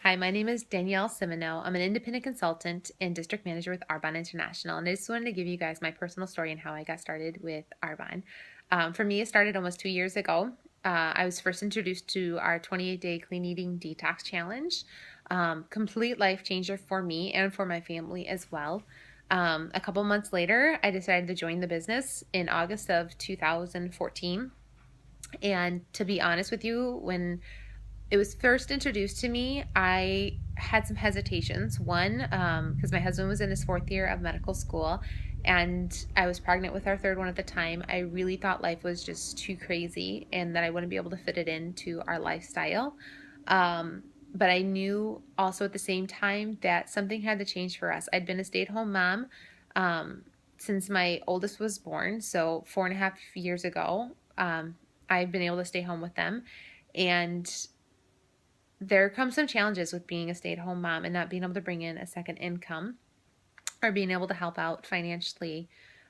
Hi, my name is Danielle Simino. I'm an independent consultant and district manager with Arbbone International, and I just wanted to give you guys my personal story and how I got started with Arbbone. For me, it started almost 2 years ago. I was first introduced to our 28-day clean eating detox challenge. Complete life changer for me and for my family as well. A couple months later, I decided to join the business in August of 2014. And to be honest with you, when it was first introduced to me, I had some hesitations. One, because my husband was in his fourth year of medical school and I was pregnant with our third one at the time. I really thought life was just too crazy and that I wouldn't be able to fit it into our lifestyle. But I knew also at the same time that something had to change for us. I'd been a stay at home mom um, since my oldest was born. So 4.5 years ago, I've been able to stay home with them. And there come some challenges with being a stay-at-home mom and not being able to bring in a second income or being able to help out financially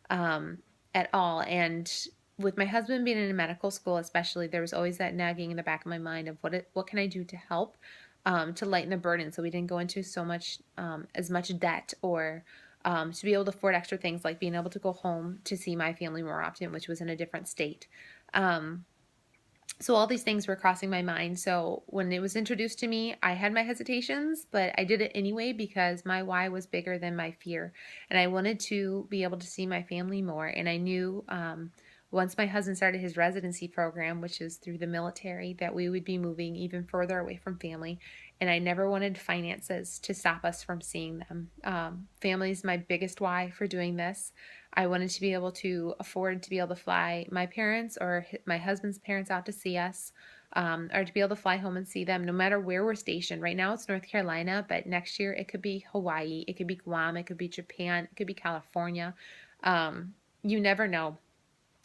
um, at all. And with my husband being in medical school, especially, there was always that nagging in the back of my mind of what can I do to help to lighten the burden, so we didn't go into so much as much debt or to be able to afford extra things like being able to go home to see my family more often, which was in a different state. So all these things were crossing my mind. So when it was introduced to me, I had my hesitations, but I did it anyway because my why was bigger than my fear. And I wanted to be able to see my family more. And I knew once my husband started his residency program, which is through the military, that we would be moving even further away from family. And I never wanted finances to stop us from seeing them. Family is my biggest why for doing this. I wanted to be able to afford to be able to fly my parents or my husband's parents out to see us, or to be able to fly home and see them no matter where we're stationed. Right now it's North Carolina, but next year it could be Hawaii, it could be Guam, it could be Japan, it could be California. You never know.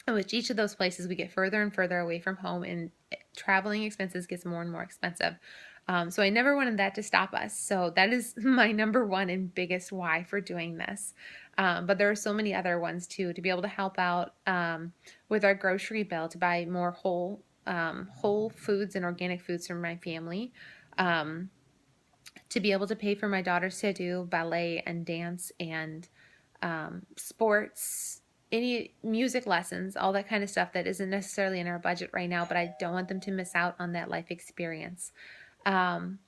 And with each of those places, we get further and further away from home, and traveling expenses gets more and more expensive. So I never wanted that to stop us. So that is my number one and biggest why for doing this. But there are so many other ones too, to be able to help out with our grocery bill, to buy more whole foods and organic foods for my family, um, to be able to pay for my daughters to do ballet and dance and sports, any music lessons, all that kind of stuff that isn't necessarily in our budget right now, but I don't want them to miss out on that life experience. Um,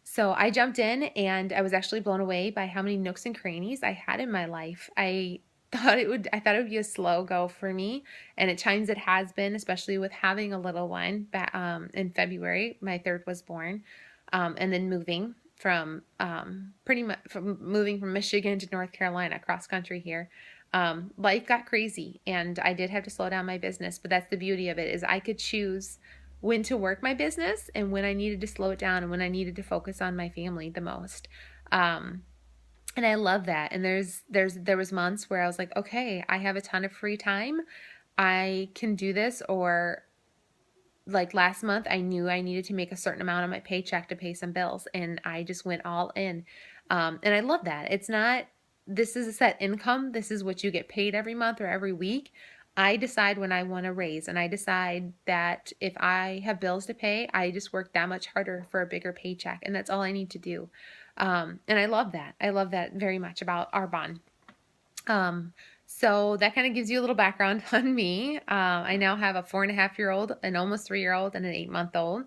so I jumped in and I was actually blown away by how many nooks and crannies I had in my life. I thought it would be a slow go for me, and at times it has been, especially with having a little one. In February, my third was born, and then moving from pretty much from moving from Michigan to North Carolina, cross country here. Life got crazy, and I did have to slow down my business. But that's the beauty of it, is I could choose when to work my business and when I needed to slow it down and when I needed to focus on my family the most. Um, and I love that. And there was months where I was like, okay, I have a ton of free time. I can do this. Or like last month, I knew I needed to make a certain amount on my paycheck to pay some bills, and I just went all in. And I love that. It's not, this is a set income. This is what you get paid every month or every week. I decide when I want to raise, and I decide that if I have bills to pay, I just work that much harder for a bigger paycheck, and that's all I need to do. And I love that. I love that very much about Arbbone. Um, so that kind of gives you a little background on me. I now have a 4.5-year-old, an almost 3-year-old, and an 8-month-old.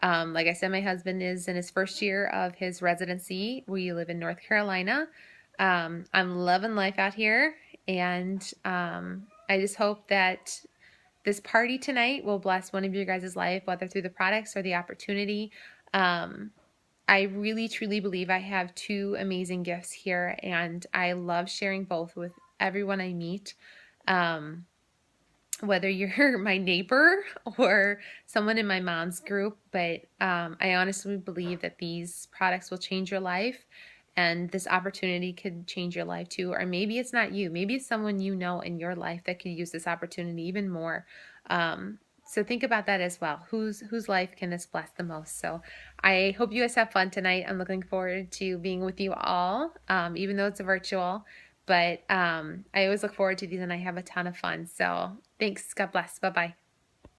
Like I said, my husband is in his first year of his residency. We live in North Carolina. I'm loving life out here, and I just hope that this party tonight will bless one of your guys' life, whether through the products or the opportunity. Um, I really truly believe I have two amazing gifts here, and I love sharing both with everyone I meet. Um, whether you're my neighbor or someone in my mom's group, but I honestly believe that these products will change your life, and this opportunity could change your life too. Or maybe it's not you, maybe it's someone you know in your life that could use this opportunity even more. So think about that as well. Whose life can this bless the most? So I hope you guys have fun tonight. I'm looking forward to being with you all, even though it's a virtual. But I always look forward to these, and I have a ton of fun. So thanks. God bless. Bye bye.